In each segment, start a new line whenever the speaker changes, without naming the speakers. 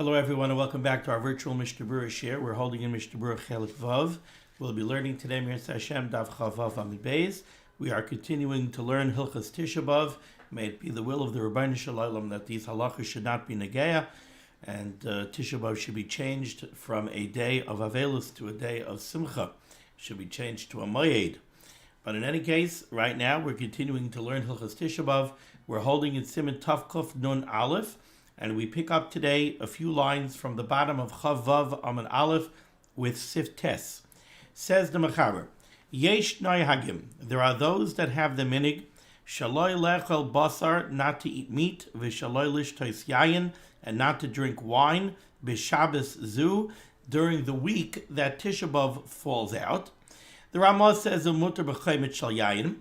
Hello everyone and welcome back to our virtual Mishnah Berurah share. We're holding in Mishnah Berurah Chelik Vav. We'll be learning today Mirza Hashem Dav Chavav Amid Beis. We are continuing to learn Hilchas Tisha B'Av. May it be the will of the Rabbeinu Shalom that these halachas should not be negeya, and Tisha B'Av should be changed from a day of Avelus to a day of Simcha. Should be changed to a Moed. But in any case, right now we're continuing to learn Hilchas Tisha B'Av. We're holding in Siman Tav Kuf Nun Aleph. And we pick up today a few lines from the bottom of Chav Vav Amud Aleph with Sif Tes. Says the Mechaber, Yesh Noyhagim, there are those that have the minig, Shaloi Lechel Basar, not to eat meat, Vishaloi Lishtois Yayin, and not to drink wine, Bishabas Zu, during the week that Tisha B'Av falls out. The Ramah says, Mutter B'chaymet Shal Yayin.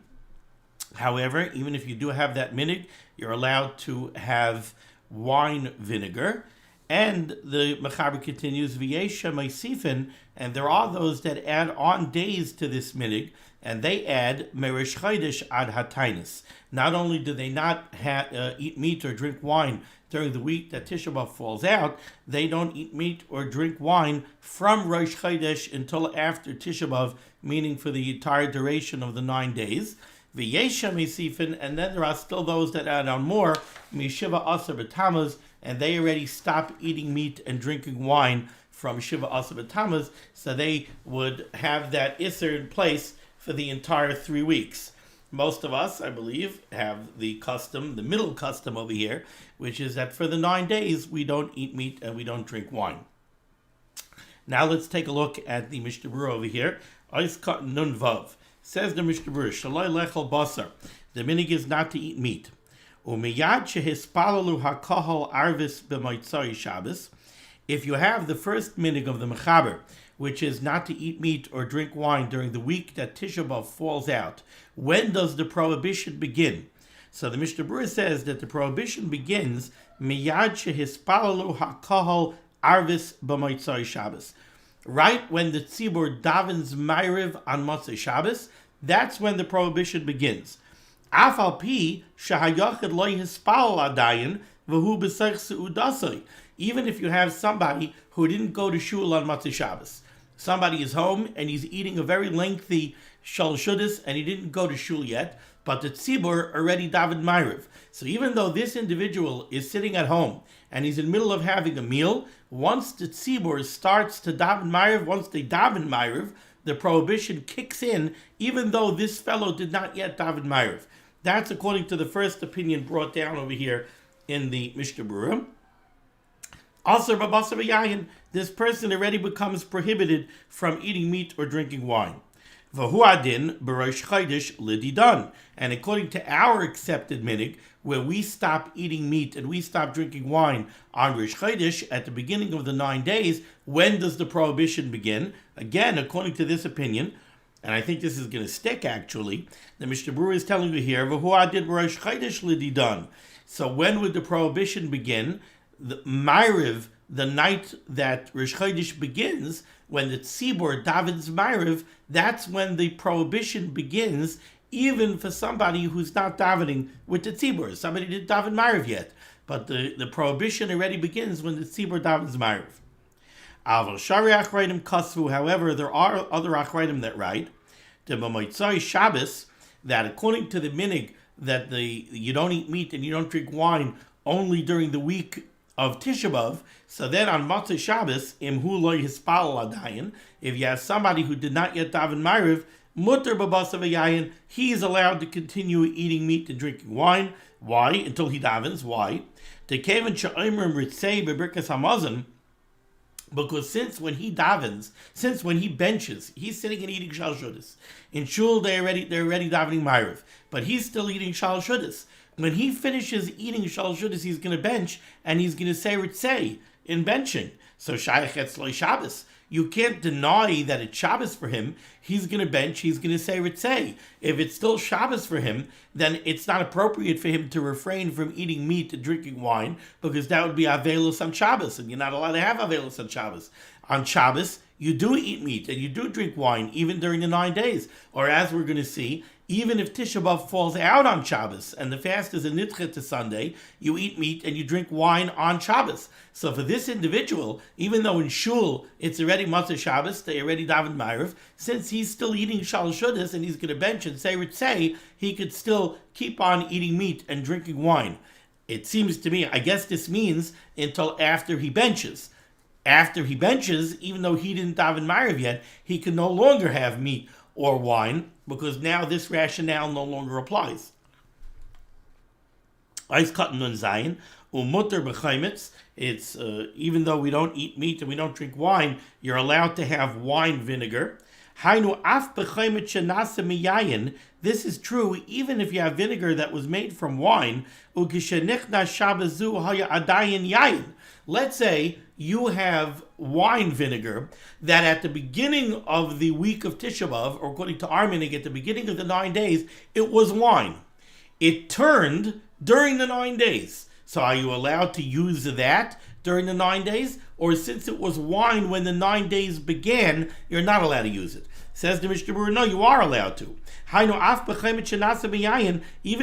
However, even if you do have that minig, you're allowed to have wine vinegar. And the Mechaber continues, V'yesha Meisifin, and there are those that add on days to this minig, and they add Merish Chaydish ad Hatainis. Not only do they not eat meat or drink wine during the week that Tisha B'Av falls out, they don't eat meat or drink wine from Rosh Chodesh until after Tisha B'Av, meaning for the entire duration of the 9 days. V'yesha Meisifin, and then there are still those that add on more, Mishiva Asar B'Tamuz, and they already stop eating meat and drinking wine from Shiva Asar B'Tamuz, so they would have that Isser in place for the entire 3 weeks. Most of us, I believe, have the custom, the middle custom over here, which is that for the 9 days we don't eat meat and we don't drink wine. Now let's take a look at the Mishnah Berurah over here. Ois Kat Nun Vav. Says the Mishnah Berurah, Shaloi Lechel Basar, the minig is not to eat meat. Umiyad shehispalalu hakahal arvis b'motzai Shabbos. If you have the first minig of the Mechaber, which is not to eat meat or drink wine during the week that Tisha B'Av falls out, when does the prohibition begin? So the Mishnah Berurah says that the prohibition begins miyad shehispalalu hakahal arvis b'motzai Shabbos. Right when the tzibur davens ma'ariv on Motzei Shabbos, that's when the prohibition begins. Afal pi shahayachid lo yispal adayin v'hu b'seich seudasai. Even if you have somebody who didn't go to shul on Motzei Shabbos, somebody is home and he's eating a very lengthy shal shudis and he didn't go to shul yet, but the tzibur already davened ma'ariv. So even though this individual is sitting at home and he's in the middle of having a meal, once the tzibur starts to daven ma'ariv, once they daven ma'ariv, the prohibition kicks in, even though this fellow did not yet daven ma'ariv. That's according to the first opinion brought down over here in the Mishnah Berurah. Also, Babasa B'Yayin, this person already becomes prohibited from eating meat or drinking wine. V'hu adin b'Rosh Chodesh lididan. And according to our accepted minig, where we stop eating meat and we stop drinking wine on Rosh Chodesh at the beginning of the 9 days, when does the prohibition begin? Again, according to this opinion, and I think this is going to stick actually, the Mishnah Berurah is telling you here, V'hu adin b'Rosh Chodesh lididan. So when would the prohibition begin? The Ma'ariv, the night that Rosh Chodesh begins, when the tzibur davens ma'ariv, that's when the prohibition begins, even for somebody who's not davening with the tzibur. Somebody didn't daven ma'ariv yet, but the prohibition already begins when the tzibur davens ma'ariv. Aval shari achrayim kasvu. However, there are other achrayim that write the b'motzai Shabbos, that according to the minig that you don't eat meat and you don't drink wine only during the week of Tisha B'Av. So then on Motzei Shabbos, imhu lo yispal adayin, if you have somebody who did not yet daven ma'ariv, mutter b'basa v'yayin, he is allowed to continue eating meat and drinking wine. Why? Until he davens. Why? Tekeven she'omer ritzei b'birkas hamazon, because since when he davens, since when he benches, he's sitting and eating shal shudis. In shul, they're already davening ma'ariv, but he's still eating shal shudis. When he finishes eating shal shudis, he's going to bench, and he's going to say ritzei in benching. So shayach etzloi Shabbos. You can't deny that it's Shabbos for him. He's going to bench, he's going to say ritzei. If it's still Shabbos for him, then it's not appropriate for him to refrain from eating meat and drinking wine, because that would be avelus on Shabbos, and you're not allowed to have avelus on Shabbos. On Shabbos, you do eat meat and you do drink wine, even during the 9 days. Or as we're going to see, even if Tisha B'Av falls out on Shabbos and the fast is a nidche to Sunday, you eat meat and you drink wine on Shabbos. So for this individual, even though in Shul it's already Matzah Shabbos, they already daven Ma'ariv, since he's still eating Shalosh Shudas and he's going to bench and say, he could still keep on eating meat and drinking wine. It seems to me, I guess this means until after he benches. After he benches, even though he didn't daven Ma'ariv yet, he can no longer have meat or wine, because now this rationale no longer applies. Ice cotton on Zion, umutter b'chaimitz. It's even though we don't eat meat and we don't drink wine, you're allowed to have wine vinegar. Hainu af b'chaimitz shenasa miyayin. This is true even if you have vinegar that was made from wine. Ukishenichna shabazu haya adayin yayin. Let's say you have wine vinegar that at the beginning of the week of Tisha B'Av, or according to our minhag, at the beginning of the 9 days, it was wine. It turned during the 9 days. So are you allowed to use that during the 9 days? Or since it was wine when the 9 days began, you're not allowed to use it? Says the Mishnah Berurah, no, you are allowed to. Even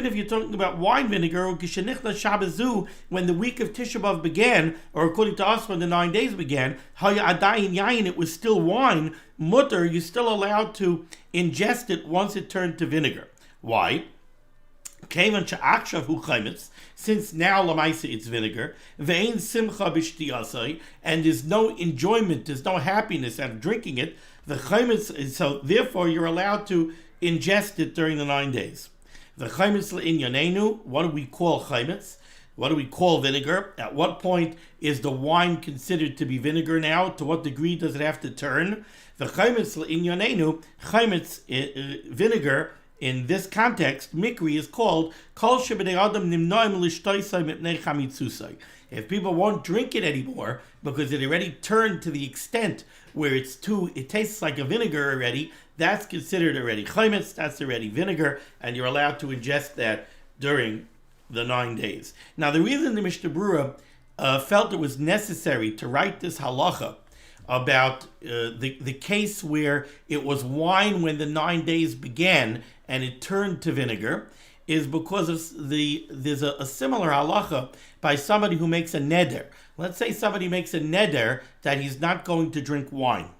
if you're talking about wine vinegar, when the week of Tisha B'Av began, or according to us when the 9 days began, it was still wine, mutter, you're still allowed to ingest it once it turned to vinegar. Why? Since now lamaisa it's vinegar, ve'ein simcha b'shtiyasai, and there's no enjoyment, there's no happiness out of drinking it. The chaimitz, so therefore you're allowed to ingest it during the 9 days. The chaimitz l'inyanenu, what do we call chaimitz? What do we call vinegar? At what point is the wine considered to be vinegar now? To what degree does it have to turn? The chaimitz l'inyanenu, chaimitz, vinegar, in this context, mikri is called kol shebnei adam nimnoim l'shtoisai mipnei chamitzusai. If people won't drink it anymore because it already turned to the extent where it tastes like a vinegar already, that's considered already chaimitz, that's already vinegar, and you're allowed to ingest that during the 9 days. Now, the reason the Mishnah Berurah felt it was necessary to write this halacha about the case where it was wine when the 9 days began and it turned to vinegar is because of there's a similar halacha by somebody who makes a neder. Let's say somebody makes a neder that he's not going to drink wine.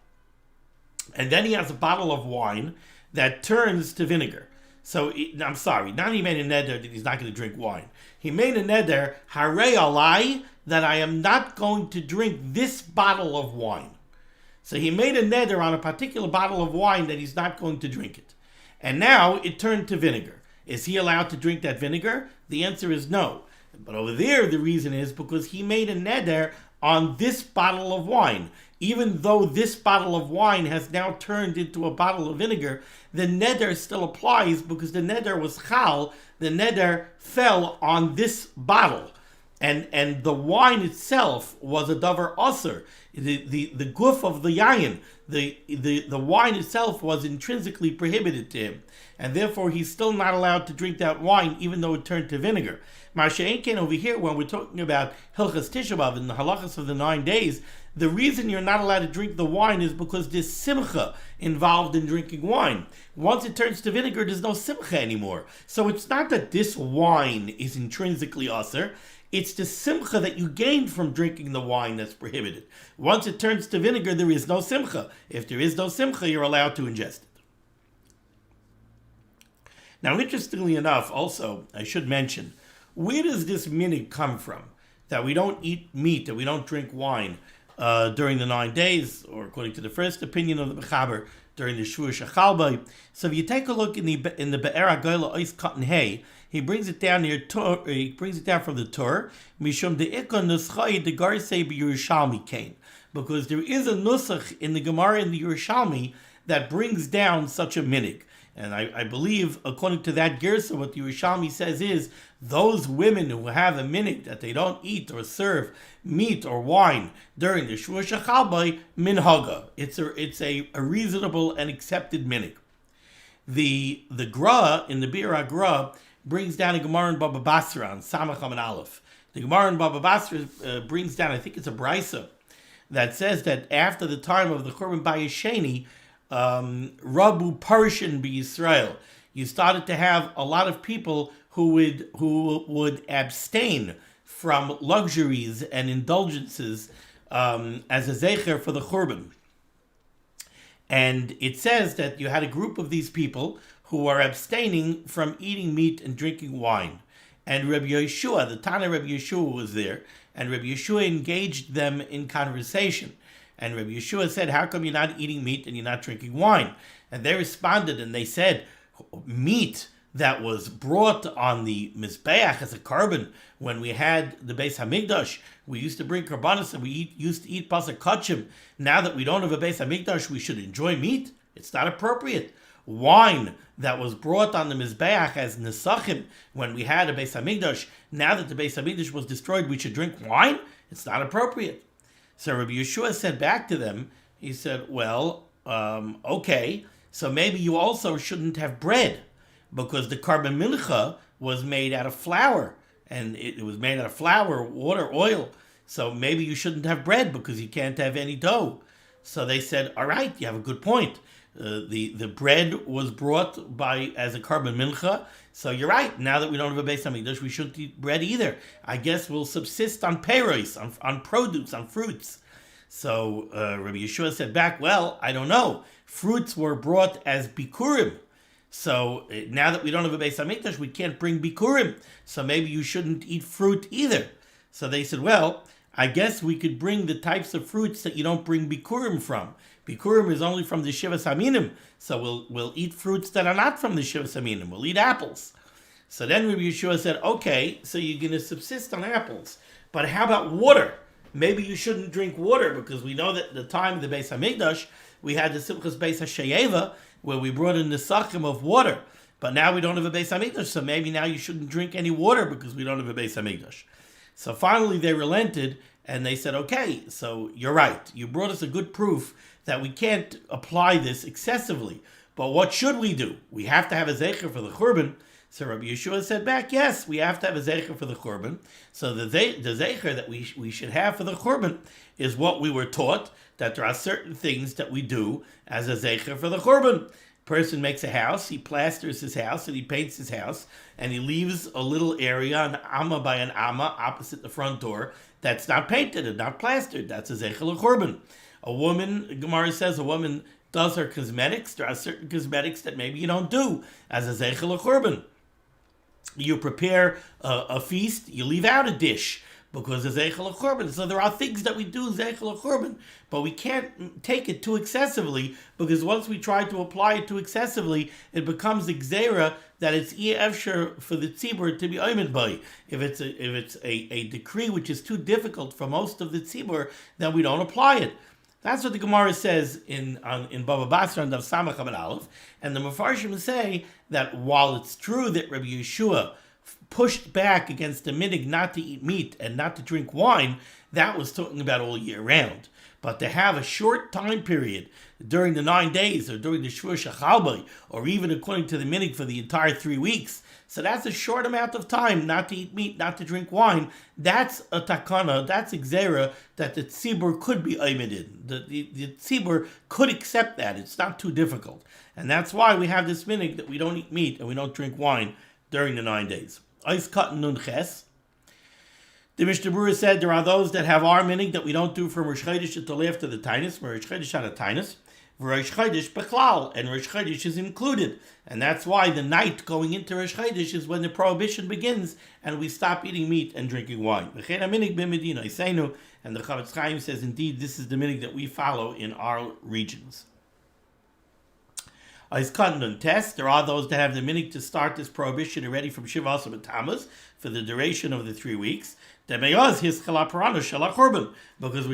And then he has a bottle of wine that turns to vinegar. So, I'm sorry, not he made a neder that he's not going to drink wine. He made a neder, harei alai, that I am not going to drink this bottle of wine. So he made a neder on a particular bottle of wine that he's not going to drink it. And now it turned to vinegar. Is he allowed to drink that vinegar? The answer is no. But over there, the reason is because he made a neder on this bottle of wine. Even though this bottle of wine has now turned into a bottle of vinegar, the neder still applies because the neder was chal. The neder fell on this bottle. And the wine itself was a davar aser. The guf of the yayin, the wine itself was intrinsically prohibited to him. And therefore he's still not allowed to drink that wine even though it turned to vinegar. Masha'enken over here, when we're talking about Hilchas Tisha B'Av and the halachas of the 9 days, the reason you're not allowed to drink the wine is because there's simcha involved in drinking wine. Once it turns to vinegar, there's no simcha anymore. So it's not that this wine is intrinsically aser. It's the simcha that you gained from drinking the wine that's prohibited. Once it turns to vinegar, there is no simcha. If there is no simcha, you're allowed to ingest it. Now, interestingly enough, also, I should mention, where does this minhag come from? That we don't eat meat, that we don't drink wine during the 9 days, or according to the first opinion of the Mechaber, during the Shvur Shechalbai. So if you take a look in the Be'er HaGoyla Ois Cotton Hay, he brings it down near Torah. He brings it down from the Torah. Mishum de'ikon nuschai de garsei b'Yerushalmi kain, because there is a nusach in the Gemara in the Yerushalmi that brings down such a minhag. And I believe, according to that gersa, what the Yerushalmi says is those women who have a minhag that they don't eat or serve meat or wine during the Shvur Shechalbai minhaga. It's a reasonable and accepted minhag. The Gra in the Be'er HaGra brings down a Gemara in Baba Basra on Samach and Aleph. The Gemara in Baba Basra brings down, I think it's a brisa, that says that after the time of the Churban Bayesheni, Rabu Parshin be Yisrael, you started to have a lot of people who would abstain from luxuries and indulgences as a zecher for the Churban. And it says that you had a group of these people who are abstaining from eating meat and drinking wine. And Rabbi Yeshua, the Tana Rabbi Yeshua, was there, and Rabbi Yeshua engaged them in conversation. And Rabbi Yeshua said, how come you're not eating meat and you're not drinking wine? And they responded and they said, meat that was brought on the Mizbeach as a carbon when we had the Beis Hamikdash, we used to bring karbanos and we used to eat pasuk kachim. Now that we don't have a Beis Hamikdash, we should enjoy meat? It's not appropriate. Wine that was brought on the Mizbeach as Nesachim when we had a Beis Hamikdash, now that the Beis Hamikdash was destroyed, we should drink wine? It's not appropriate. So Rabbi Yeshua said back to them, he said, well, okay, so maybe you also shouldn't have bread, because the carbon mincha was made out of flour, and it was made out of flour, water, oil, so maybe you shouldn't have bread because you can't have any dough. So they said, all right, you have a good point. The bread was brought as a carbon mincha, so you're right. Now that we don't have a Beis Hamikdash, we shouldn't eat bread either. I guess we'll subsist on peiros, on produce, on fruits. So Rabbi Yeshua said back, well, I don't know. Fruits were brought as bikurim. So now that we don't have a Beis Hamikdash, we can't bring bikurim. So maybe you shouldn't eat fruit either. So they said, well, I guess we could bring the types of fruits that you don't bring bikurim from. Bikurim is only from the Shivas Aminim, so we'll eat fruits that are not from the Shivas Aminim. We'll eat apples. So then Rabbi Yeshua said, okay, so you're going to subsist on apples, but how about water? Maybe you shouldn't drink water, because we know that at the time of the Beis Hamikdash, we had the Simchas Beis HaShayeva, where we brought in the Nesachim of water, but now we don't have a Beis Hamikdash, so maybe now you shouldn't drink any water because we don't have a Beis Hamikdash. So finally they relented, and they said, okay, so you're right. You brought us a good proof that we can't apply this excessively. But what should we do? We have to have a zecher for the Churban. So Rabbi Yeshua said back, yes, we have to have a zecher for the Churban. So the zecher that we should have for the Churban is what we were taught, that there are certain things that we do as a zecher for the Churban. Person makes a house, he plasters his house, and he paints his house, and he leaves a little area, an amma by an amma, opposite the front door, that's not painted and not plastered. That's a zecher l'churban. A woman, Gemara says, a woman does her cosmetics. There are certain cosmetics that maybe you don't do as a zecher l'churban. You prepare a feast, you leave out a dish because of zeichel l'churban. So there are things that we do zeichel l'churban, but we can't take it too excessively, because once we try to apply it too excessively, it becomes gzeira that it's efshar for the tzibur to be oimed by. If it's a decree which is too difficult for most of the tzibur, then we don't apply it. That's what the Gemara says in Baba Basra and Dav Samach Amud Aleph, and the Mefarshim say that while it's true that Rabbi Yeshua pushed back against the minig not to eat meat and not to drink wine, that was talking about all year round. But to have a short time period during the 9 days, or during the Shvur Shachalbai, or even according to the minig for the entire 3 weeks, so that's a short amount of time not to eat meat, not to drink wine. That's a takana, that's a gzera that the tzibur could be oimed in. The tzibur could accept that. It's not too difficult. And that's why we have this minig that we don't eat meat and we don't drink wine during the 9 days. Ois katan nun ches. The Mishnah Berurah said there are those that have our minig that we don't do from Rosh Chodesh until after the Tainus, Rosh Chodesh on a Tainus, Rosh Chodesh Bechlal, and Rosh Chodesh is included. And that's why the night going into Rosh Chodesh is when the prohibition begins and we stop eating meat and drinking wine. And the Chavetz Chaim says, indeed, this is the minig that we follow in our regions. There are those that have the minig to start this prohibition already from Shiva Asar B'Tammuz for the duration of the 3 weeks. Because with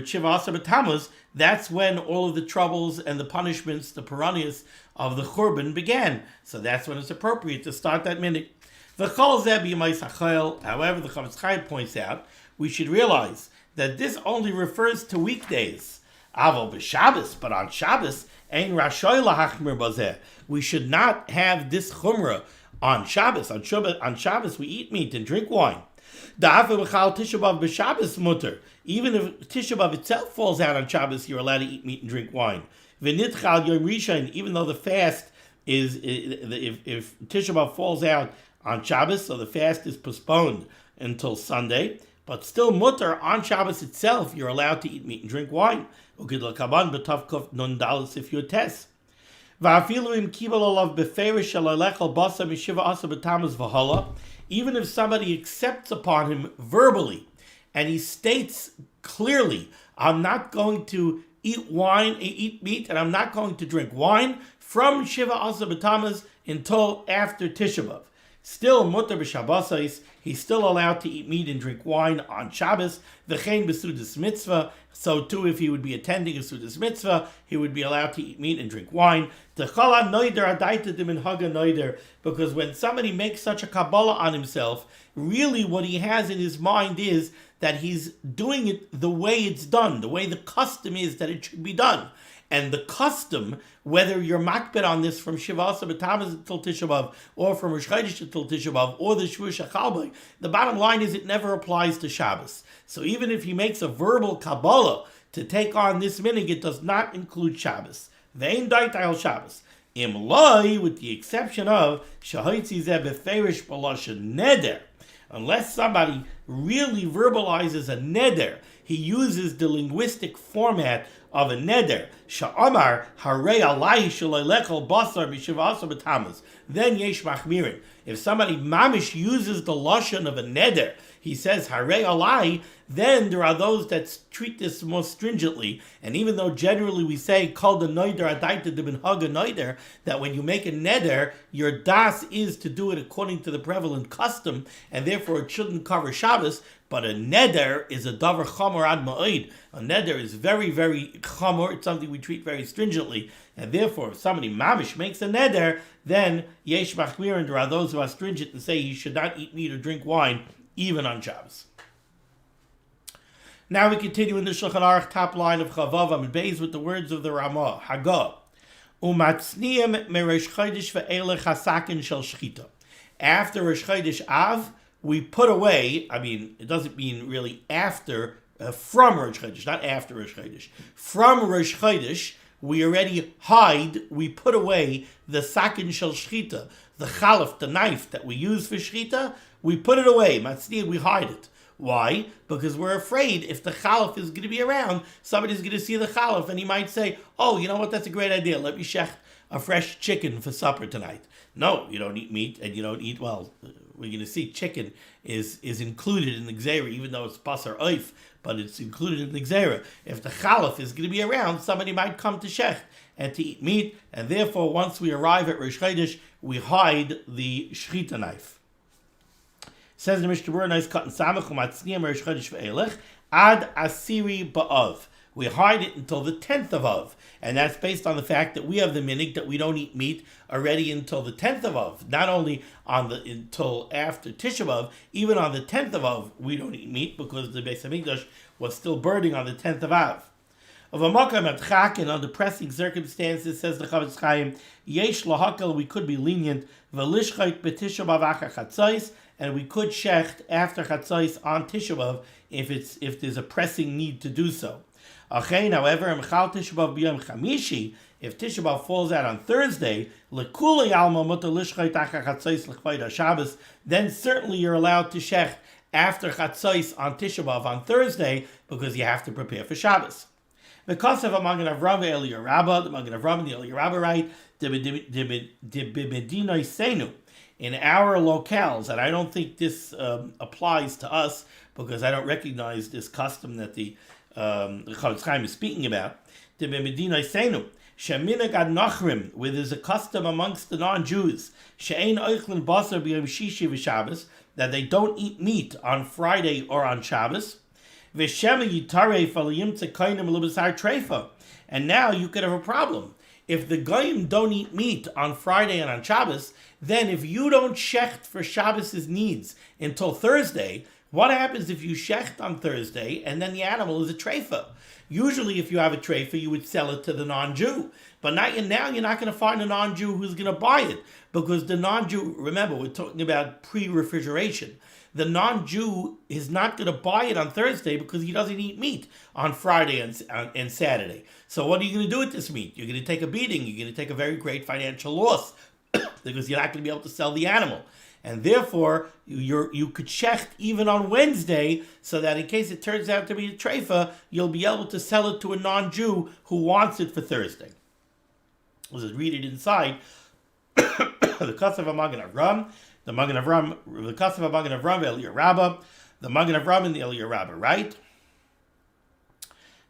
Shiva Asar B'Tammuz, that's when all of the troubles and the punishments, the paranias of the Churban began. So that's when it's appropriate to start that minig. However, the Chavetz Chaim points out, we should realize that this only refers to weekdays. Aval b'Shabbos, but on Shabbos, ein rashoy lahachmir bazeh. We should not have this chumrah on Shabbos. On Shabbos, we eat meat and drink wine. Even if Tisha B'Av itself falls out on Shabbos, you're allowed to eat meat and drink wine. Even though the fast is if Tisha B'Av falls out on Shabbos, so the fast is postponed until Sunday, but still mutter on Shabbos itself, you're allowed to eat meat and drink wine. Ukid l'kaban b'tav kuf nun dalis if you attest. Va'afilu im kibel olav beferish shalalechal basa mishiva asa b'tamas v'hala. Even if somebody accepts upon him verbally, and he states clearly, I'm not going to eat meat, and I'm not going to drink wine from Shiva Asa B'Tammuz until after Tisha B'Av. Still, mutter b'Shabbosais, he's still allowed to eat meat and drink wine on Shabbos. V'chein b'sudas mitzvah. So too, if he would be attending a sudas mitzvah, he would be allowed to eat meat and drink wine. T'chala noider adaita d'minhaga noider. Because when somebody makes such a Kabbalah on himself, really what he has in his mind is that he's doing it the way it's done, the way the custom is that it should be done. And the custom, whether you're makbid on this from Shiva Asa B'Tammuz until Tisha B'Av, or from Rosh Chodesh until Tisha B'Av, or the Shvuah Shechalbei, the bottom line is it never applies to Shabbos. So even if he makes a verbal Kabbalah to take on this minig, it does not include Shabbos. Ve'ein daita al Shabbos. Imlai, with the exception of Shahoitzi Zeh Beferish B'Lashon Neder. Unless somebody really verbalizes a neder, he uses the linguistic format of a neder. Sha'amar harei alai shalaylechol basar b'shivasa b'tammuz. Then yesh machmirin. If somebody mamish uses the lashon of a neder, he says harei alai, then there are those that treat this more stringently. And even though generally we say kol the noider adaita de benhaga noider, that when you make a neder, your das is to do it according to the prevalent custom, and therefore it shouldn't cover Shabbos. But a neder is a davar chamor ad ma'id. A neder is very, very chamor. It's something we treat very stringently. And therefore, if somebody mamish makes a neder, then yesh machmir, and there are those who are stringent and say he should not eat meat or drink wine, even on Shabbos. Now we continue in the Shulchan Aruch top line of Chavav Amud Beis with the words of the Ramah, Hagah. Umatzniim meresh chodesh ve'elech hasakin shel shchita. After Rosh Chodesh Av, we put away, it doesn't mean really after, from Rosh Chodesh, not after Rosh Chodesh. From Rosh Chodesh, we already we put away the sakin shel shchita, the chalaf, the knife that we use for shchita, we put it away. Matzniim, we hide it. Why? Because we're afraid if the chalaf is going to be around, somebody's going to see the chalaf and he might say, oh, you know what, that's a great idea. Let me shecht a fresh chicken for supper tonight. No, you don't eat meat and you don't eat, we're going to see chicken is included in the gzeira, even though it's basar oif, but it's included in the gzeira. If the chalaf is going to be around, somebody might come to shecht and to eat meat, and therefore once we arrive at Rosh Chodesh, we hide the shchita knife. Says the Mishnah Berurah, nice cut and samach umatzniim Rosh Chodesh ve'elech ad asiri ba'av. We hide it until the 10th of Av, and that's based on the fact that we have the minig that we don't eat meat already until the 10th of Av. Not only until after Tisha B'Av, even on the 10th of Av we don't eat meat because the Beis Hamikdash was still burning on the 10th of Av. Of a makam at chak, and under pressing circumstances, says the Chavetz Chaim, yesh lahakal, we could be lenient, v'lishchait b'Tisha B'Av acha chatzos, and we could shecht after chatzos on Tisha B'Av if there's a pressing need to do so. Achein, however, Mechal Tisha B'Av b'yom chamishi, if Tisha B'Av falls out on Thursday, lekuli alma mutar lishchait acha chatzos l'chvayid haShabbos, then certainly you're allowed to shecht after chatzos on Tisha B'Av on Thursday because you have to prepare for Shabbos. Because of a Magen Avram ve'Eliyah Rabbah, the Magen Avram and the Eliyah Rabbah write, in our locales, and I don't think this applies to us because I don't recognize this custom that the Chavetz Chaim is speaking about. Sheminag ad nachrim, where there's a custom amongst the non-Jews, she'ein oichlin basar b'yom shishi v'Shabbos, that they don't eat meat on Friday or on Shabbos. V'shema yitarei falayimtze kainim l'basar treifa. And now you could have a problem. If the goyim don't eat meat on Friday and on Shabbos, then if you don't shecht for Shabbos' needs until Thursday, what happens if you shecht on Thursday and then the animal is a treifa? Usually if you have a treifa, you would sell it to the non-Jew. But now you're not going to find a non-Jew who's going to buy it because the non-Jew, remember, we're talking about pre-refrigeration. the non-Jew is not going to buy it on Thursday because he doesn't eat meat on Friday and Saturday. So what are you going to do with this meat? You're going to take a beating. You're going to take a very great financial loss because you're not going to be able to sell the animal. And therefore, you could shecht even on Wednesday, so that in case it turns out to be a treifa, you'll be able to sell it to a non-Jew who wants it for Thursday. Let's just read it inside. The Kasav HaMagen Avram, the Magen Avram, the Kasav HaMagen Avram, Eliyahu Rabbah, the Magen Avram and the Eliyahu Rabbah, right?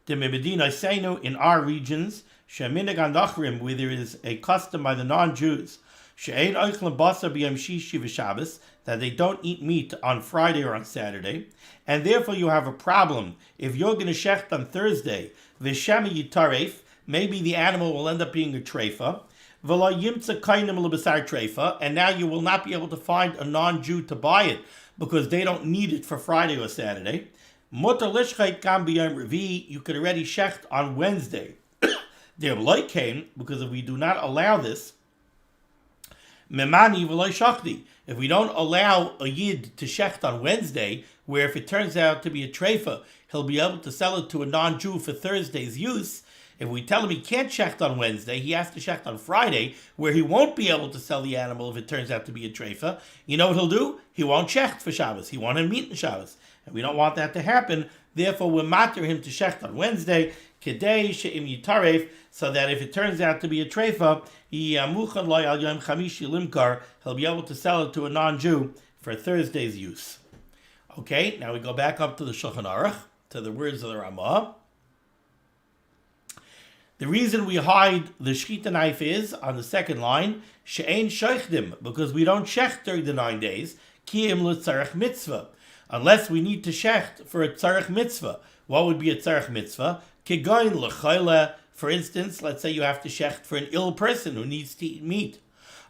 The Medina Seinu in our regions, Sheminig Anachrim, where there is a custom by the non-Jews, She'ein oichlem basar b'yom shishi v'Shabbos, that they don't eat meat on Friday or on Saturday, and therefore you have a problem. If you're going to shecht on Thursday, v'shemi yitaref, maybe the animal will end up being a treifa, v'lo yimtza kainim l'basar treifa, and now you will not be able to find a non-Jew to buy it because they don't need it for Friday or Saturday. Mutar lishchait kam b'yom revi, you could already shecht on Wednesday. Their light came because if we do not allow this, Memani v'loy shachti. If we don't allow a yid to shecht on Wednesday, where if it turns out to be a treifa, he'll be able to sell it to a non-Jew for Thursday's use. If we tell him he can't shecht on Wednesday, he has to shecht on Friday, where he won't be able to sell the animal if it turns out to be a treifa. You know what he'll do? He won't shecht for Shabbos. He won't have meat in Shabbos. And we don't want that to happen. Therefore, we'll matter him to shecht on Wednesday, kedei she'im yitaref, so that if it turns out to be a treifa, he'll be able to sell it to a non-Jew for Thursday's use. Okay, now we go back up to the Shulchan Aruch, to the words of the Ramah. The reason we hide the shechita knife is, on the second line, she'ein shoichdim, because we don't shecht during the 9 days, ki im l'tzarech mitzvah, unless we need to shecht for a tzarech mitzvah. What would be a tzarech mitzvah? Kegoin l'chayla. For instance, let's say you have to shecht for an ill person who needs to eat meat.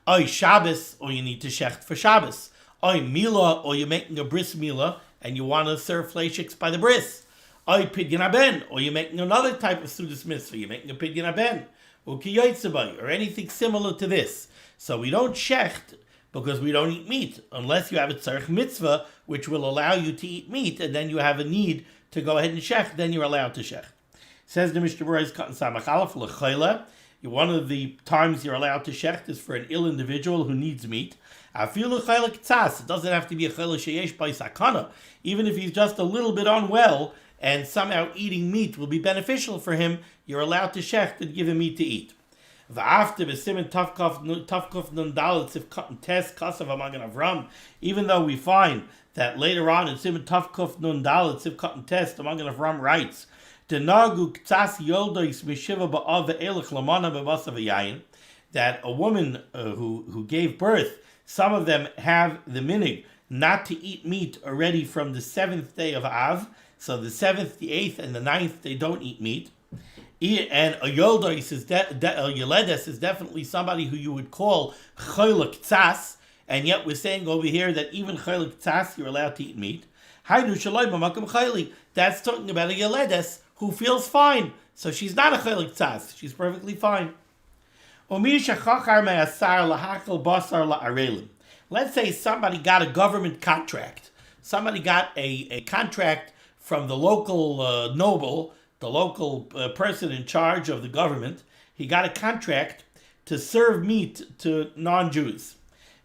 Oy Shabbos, or you need to shecht for Shabbos. Oy Mila, or you're making a bris Mila, and you want to serve fleishiks by the bris. Oy Pidyon Haben, or you're making another type of Sudas Mitzvah, you're making a Pidyon Haben, or Kiyotzebay, or anything similar to this. So we don't shecht because we don't eat meat, unless you have a tzarech mitzvah, which will allow you to eat meat, and then you have a need to go ahead and shecht, then you're allowed to shecht. Says the Mishnah Berurah is cutting samach aleph l'chayla. One of the times you're allowed to shecht is for an ill individual who needs meat. Afilu chayla k'tzas. It doesn't have to be a chayla sheyesh by sakana. Even if he's just a little bit unwell and somehow eating meat will be beneficial for him, you're allowed to shecht and give him meat to eat. V'after b'simen tavkov nun dalet sif cotton test kasav HaMagen Avram. Even though we find that later on in Siman tavkov nun dalet sif cotton test, the Magen Avram writes, that a woman who gave birth, some of them have the minig not to eat meat already from the 7th day of Av. So the 7th, the 8th, and the 9th, they don't eat meat. And a yoldois is Yeledes is definitely somebody who you would call chayla k'tzas, and yet we're saying over here that even chayla k'tzas, you're allowed to eat meat. Haydu shaloi b'makom chayli. That's talking about a Yeledes who feels fine. So she's not a chayla k'tzas. She's perfectly fine. Let's say somebody got a government contract. Somebody got a contract from the local noble, the local person in charge of the government. He got a contract to serve meat to non-Jews.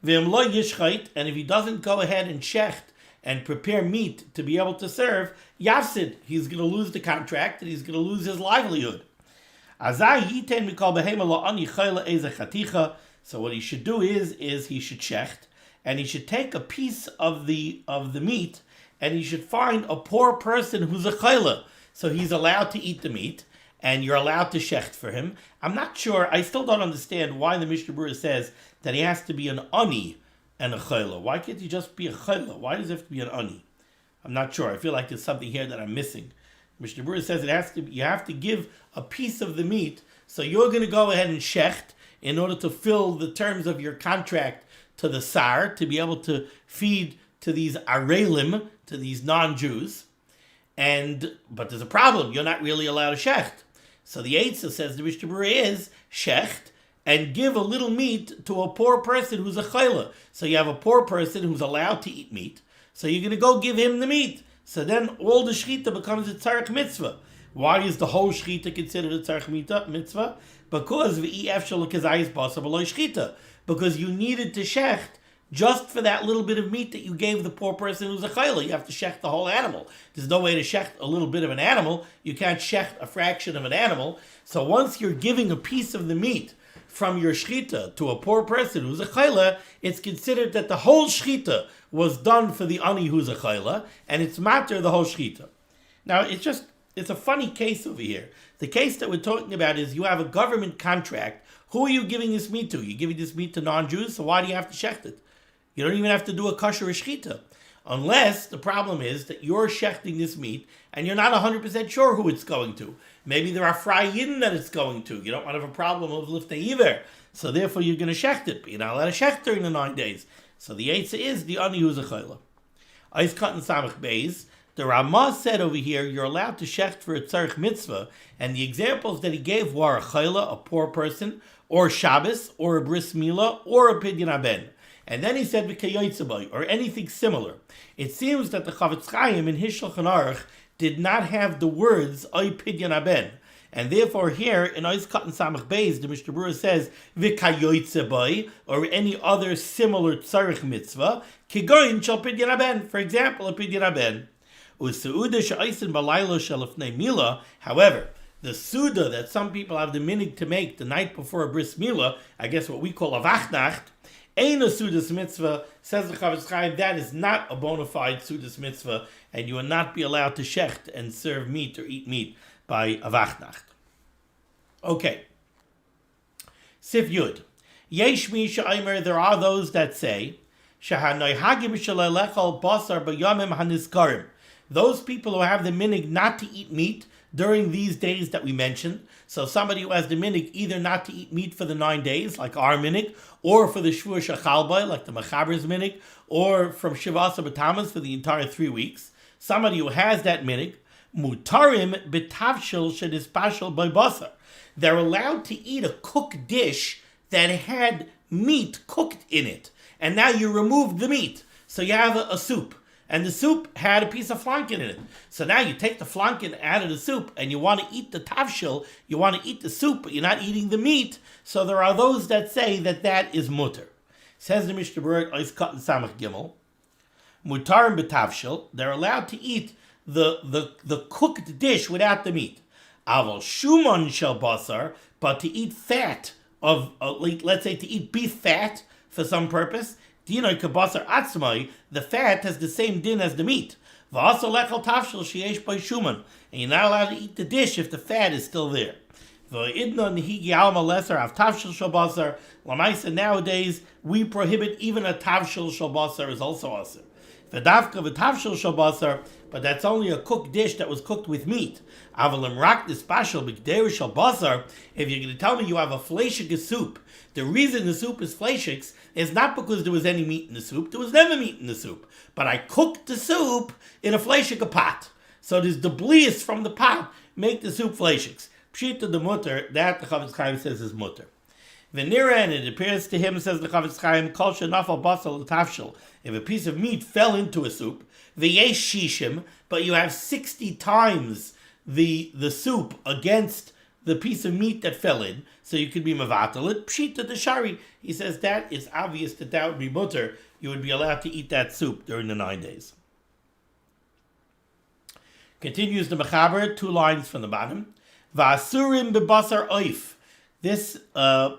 And if he doesn't go ahead and shecht and prepare meat to be able to serve, yafsid, he's going to lose the contract and he's going to lose his livelihood. So what he should do is he should shecht, and he should take a piece of the meat, and he should find a poor person who's a chayla. So he's allowed to eat the meat, and you're allowed to shecht for him. I'm not sure, I still don't understand why the Mishnah Berurah says that he has to be an ani and a chayla. Why can't he just be a chayla? Why does it have to be an ani? I'm not sure. I feel like there's something here that I'm missing. Mishnah Berurah says you have to give a piece of the meat, so you're going to go ahead and shecht in order to fill the terms of your contract to the sar, to be able to feed to these arelim, to these non-Jews. But there's a problem. You're not really allowed to shecht. So the Eitzah says the Mishnah Berurah is shecht and give a little meat to a poor person who's a chayla. So you have a poor person who's allowed to eat meat. So you're going to go give him the meat. So then all the shechita becomes a tzarech mitzvah. Why is the whole shechita considered a tzarech mitzvah? Because because you needed to shecht just for that little bit of meat that you gave the poor person who's a chayla. You have to shecht the whole animal. There's no way to shecht a little bit of an animal. You can't shecht a fraction of an animal. So once you're giving a piece of the meat from your shechita to a poor person who's a chayla, it's considered that the whole shechita was done for the ani who's a chayla, and it's matter the whole shechita. Now, it's a funny case over here. The case that we're talking about is you have a government contract. Who are you giving this meat to? You're giving this meat to non-Jews, so why do you have to shecht it? You don't even have to do a kosher shechita. Unless the problem is that you're shechting this meat and you're not 100% sure who it's going to. Maybe there are frayim that it's going to. You don't want to have a problem of liftei iver. So therefore you're going to shecht it, but you're not allowed to shecht during the 9 days. So the eitzah is the ani who's a chayla. Eis katan samach beis. The Ramah said over here, you're allowed to shecht for a tzarech mitzvah, and the examples that he gave were a chayla, a poor person, or Shabbos, or a bris milah, or a pidyon haben. And then he said v'kayotzebay, or anything similar. It seems that the Chavetz Chaim in his Shulchan Aruch did not have the words oy pidyon haben. And therefore here, in Ois Katan Samach Beis, the Mishnah Berurah says v'kayotzebay, or any other similar tzarech mitzvah, kigoyin shel pidyon haben. For example, a pidyon haben. However, the suda that some people have the minhag to make the night before a bris milah, I guess what we call a vachnacht, ain't a sudas mitzvah, says the Chavetz Chaim, that is not a bona fide sudas mitzvah, and you will not be allowed to shecht and serve meat or eat meat by a vachnacht. Okay. Sif Yud. Yesh mi she'omer, there are those that say, she'hanoihagim shalelechol basar b'yamim hanizkarim. Those people who have the minhag not to eat meat during these days that we mentioned. So somebody who has the minhag either not to eat meat for the 9 days, like our minhag, or for the Shvur Shachalbai, like the Machaber's minhag, or from Shivasa B'Tamas for the entire 3 weeks. Somebody who has that minhag, mutarim b'tavshil shedispashel by basar. They're allowed to eat a cooked dish that had meat cooked in it. And now you removed the meat. So you have a soup. And the soup had a piece of flanken in it. So now you take the flanken out of the soup and you want to eat the tavshil, you want to eat the soup, but you're not eating the meat. So there are those that say that that is mutter. Says the Mishnah Berurah, Ois Katan Samach Gimel, mutarim b'tavshil, they're allowed to eat the cooked dish without the meat. Aval shumon shel basar, but to eat fat of, let's say to eat beef fat for some purpose, the fat has the same din as the meat. And you're not allowed to eat the dish if the fat is still there. Nowadays, we prohibit even a tavshil shel is also asur. But that's only a cooked dish that was cooked with meat. If you're going to tell me you have a fleishik soup, the reason the soup is fleishik is not because there was any meat in the soup. There was never meat in the soup. But I cooked the soup in a fleishik pot. So there's the blias from the pot make the soup fleishik. Pshita the mutter, that the Chavetz Chaim says is mutter. Venira, and it appears to him, says the Chavetz Chaim, kol shenafal basal tafshil. If a piece of meat fell into a soup, v'yesh shishim, but you have 60 times the soup against the piece of meat that fell in, so you could be mavatal it. Pshita the shari, he says that is obvious that would be mutter. You would be allowed to eat that soup during the 9 days. Continues the Mechaber, 2 lines from the bottom. Va'asurim bebasar oif. This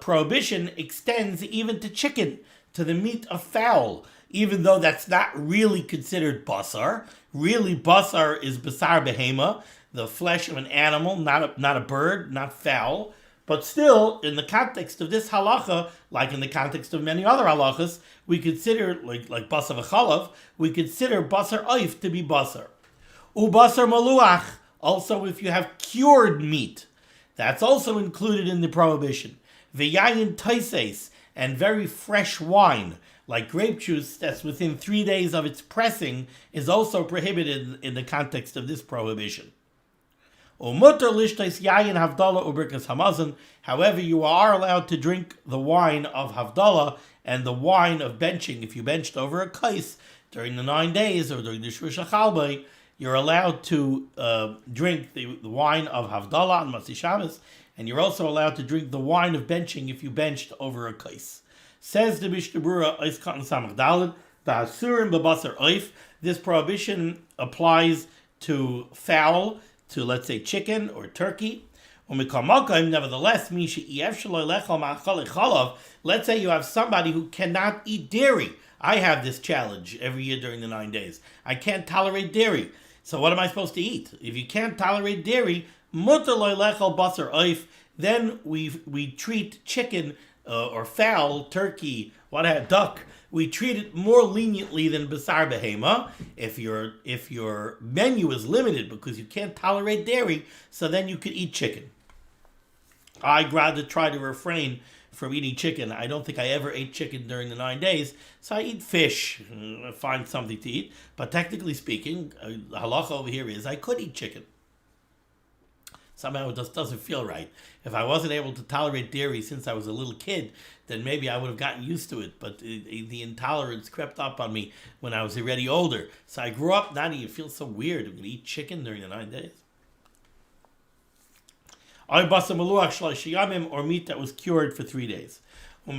prohibition extends even to chicken, to the meat of fowl, even though that's not really considered basar. Really, basar is basar behema, the flesh of an animal, not a bird, not fowl. But still, in the context of this halacha, like in the context of many other halachas, we consider, like basar v'chalav, we consider basar oif to be basar. Ubasar maluach, also if you have cured meat, that's also included in the prohibition. V'yayin taises, and very fresh wine, like grape juice that's within 3 days of its pressing, is also prohibited in the context of this prohibition. However, you are allowed to drink the wine of Havdalah and the wine of benching. If you benched over a kais, during the 9 days or during the Shusha Chalbai, you're allowed to drink the wine of Havdalah and Masi Shabbos, and you're also allowed to drink the wine of benching if you benched over a kais. Says the Mishnah Berurah, Ois Katan Samach Daled, Ba'asurim B'Basar Oif. This prohibition applies to fowl, to let's say chicken or turkey. Nevertheless, let's say you have somebody who cannot eat dairy. I have this challenge every year during the 9 days. I can't tolerate dairy. So what am I supposed to eat? If you can't tolerate dairy, then we treat chicken or fowl, turkey, duck. We treat it more leniently than basar behema. If your menu is limited because you can't tolerate dairy, so then you could eat chicken. I'd rather try to refrain from eating chicken. I don't think I ever ate chicken during the 9 days, so I eat fish, find something to eat. But technically speaking, halacha over here is I could eat chicken. Somehow it just doesn't feel right. If I wasn't able to tolerate dairy since I was a little kid, then maybe I would have gotten used to it. But the intolerance crept up on me when I was already older. So I grew up, now it feels so weird. I'm going to eat chicken during the 9 days. Or meat that was cured for 3 days. If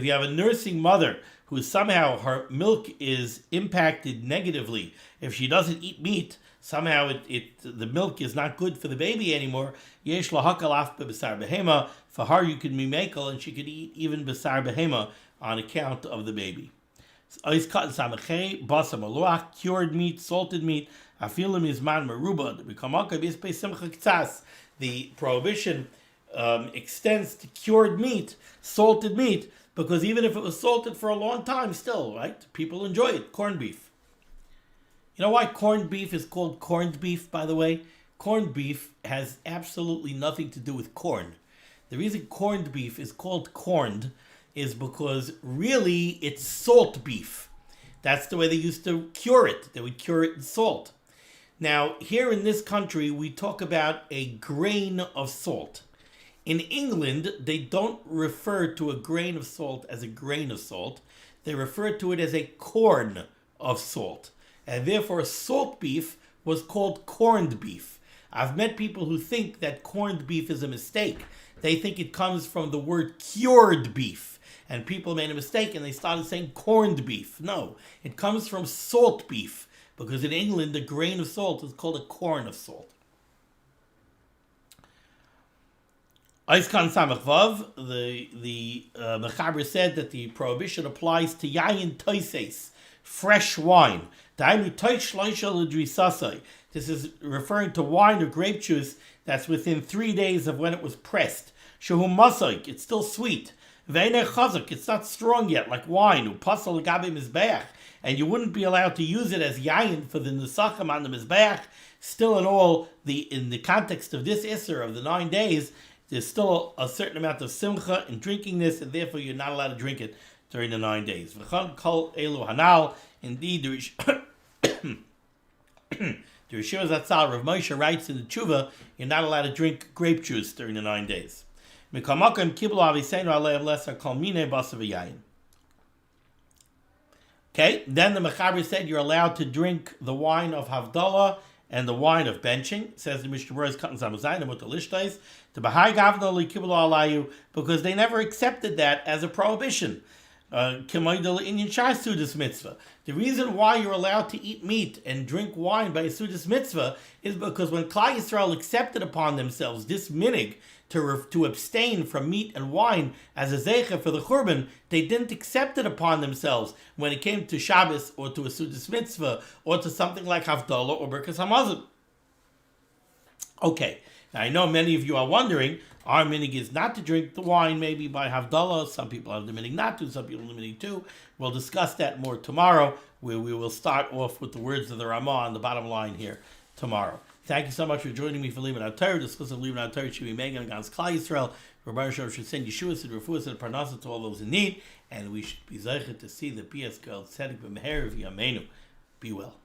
you have a nursing mother who somehow her milk is impacted negatively, if she doesn't eat meat, somehow the milk is not good for the baby anymore. For her, you could be mekel, and she could eat even besar behema on account of the baby. Cured meat, salted meat. The prohibition extends to cured meat, salted meat, because even if it was salted for a long time, still, right? People enjoy it. Corned beef. You know why corned beef is called corned beef, by the way? Corned beef has absolutely nothing to do with corn. The reason corned beef is called corned is because really it's salt beef. That's the way they used to cure it. They would cure it in salt. Now, here in this country, we talk about a grain of salt. In England, they don't refer to a grain of salt as a grain of salt. They refer to it as a corn of salt. And therefore, salt beef was called corned beef. I've met people who think that corned beef is a mistake. They think it comes from the word cured beef. And people made a mistake and they started saying corned beef. No, it comes from salt beef. Because in England, the grain of salt is called a corn of salt. Aiskan Samach Vav, the Mechaber said that the prohibition applies to yayin toises, fresh wine. This is referring to wine or grape juice that's within 3 days of when it was pressed. Shehu masoik, it's still sweet. Ve'enei chazak, it's not strong yet, like wine. Upasal l'gabe mizbeach, and you wouldn't be allowed to use it as yayin for the nesachim on the mizbeach. Still, in all, in the context of this isser of the 9 days, there's still a certain amount of simcha in drinking this, and therefore you're not allowed to drink it during the 9 days. V'chon kol elu hanal. Indeed, the Rishonim Zatzal Rav Moshe writes in the Tshuva, you're not allowed to drink grape juice during the 9 days. Okay, then the Mechaber said you're allowed to drink the wine of Havdalah and the wine of benching. Says the Mishnah Berurah Katan Samach and the Lishtais to Bahai Gavna Kiblu Alayu, because they never accepted that as a prohibition. The reason why you're allowed to eat meat and drink wine by a Sudas mitzvah is because when Klal Yisrael accepted upon themselves this minig to abstain from meat and wine as a zeicha for the Churban, they didn't accept it upon themselves when it came to Shabbos or to a Sudas mitzvah or to something like Havdalah or Birkas Hamazon. Okay, now I know many of you are wondering, our minig is not to drink the wine maybe by Havdalah. Some people have the minig not to, some people have the minig to. We'll discuss that more tomorrow, where we will start off with the words of the Ramah on the bottom line here tomorrow. Thank you so much for joining me for limud HaTorah. Discussing limud HaTorah should be Megan against Klal Yisrael. Rabbi Shalom should send Yeshua and Refuah and Parnasa to all those in need, and we should be zeichet to see the BS girl Tzedek b'meher v'yameinu. Be well.